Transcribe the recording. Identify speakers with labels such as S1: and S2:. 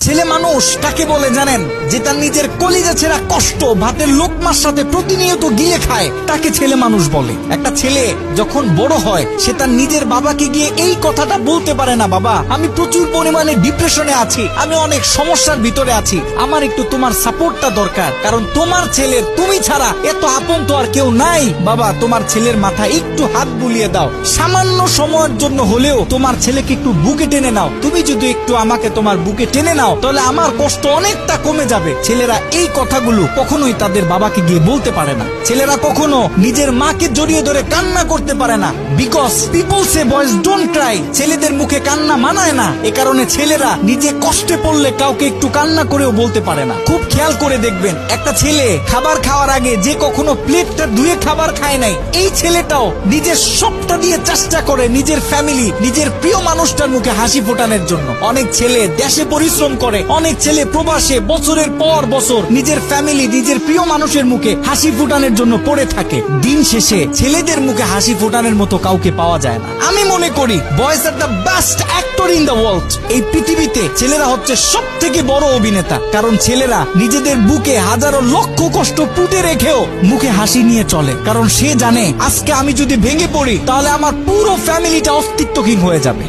S1: ছেলে মানুষ কাকে বলে জানেন? যে তার নিজের কলিজা ছেঁড়া কষ্ট ভাতের লোকমার সাথে প্রতিনিয়ত গিলে খায়, তাকে ছেলে মানুষ বলে। একটা ছেলে যখন বড় হয় সে তার নিজের বাবাকে গিয়ে এই কথাটা বলতে পারে না, বাবা আমি প্রচুর পরিমাণে ডিপ্রেশনে আছি, আমি অনেক সমস্যার ভিতরে আছি, আমার একটু তোমার সাপোর্টটা দরকার, কারণ তোমার ছেলের তুমি ছাড়া এত আপন তো আর কেউ নাই। বাবা তোমার ছেলের মাথায় একটু হাত বুলিয়ে দাও, সামান্য সময়ের জন্য হলেও তোমার ছেলেকে একটু বুকে টেনে নাও। তুমি যদি একটু আমাকে তোমার বুকে টেনে নাও তাহলে আমার কষ্ট অনেকটা কমে যাবে। ছেলেরা এই কথাগুলো কখনোই তাদের বাবাকে গিয়ে বলতে পারে না। ছেলেরা কখনো নিজের মাকে জড়িয়ে ধরে কান্না করতে পারে না, because people say boys don't Cry. ছেলেদের মুখে কান্না মানায় না, এ কারণে ছেলেরা নিজে কষ্টে পড়লে কাউকে একটু কান্না করেও বলতে পারে না। খুব খেয়াল করে দেখবেন, একটা ছেলে খাবার খাওয়ার আগে যে কখনো প্লেটটা ধুয়ে খাবার খায় নাই, এই ছেলেটাও নিজের সবটা দিয়ে চেষ্টা করে নিজের ফ্যামিলি, নিজের প্রিয় মানুষটার মুখে হাসি ফোটানোর জন্য। অনেক ছেলে দেশে পরিশ্রম করে, অনেক ছেলে প্রবাসে বছরের পর বছর নিজের ফ্যামিলি, নিজের প্রিয় মানুষের মুখে হাসি ফোটানোর জন্য পড়ে থাকে। দিন শেষে ছেলেদের মুখে হাসি ফোটানোর মতো কাউকে পাওয়া যায় না। আমি মনে করি boys are the best actor in the world. এই পৃথিবীতে ছেলেরা হচ্ছে সব থেকে বড় অভিনেতা, কারণ ছেলেরা নিজেদের বুকে হাজারো লক্ষ কষ্ট পুঁতে রেখেও মুখে হাসি নিয়ে চলে, কারণ সে জানে আজকে আমি যদি ভেঙে পড়ি তাহলে আমার পুরো ফ্যামিলিটা অস্তিত্বহীন হয়ে যাবে।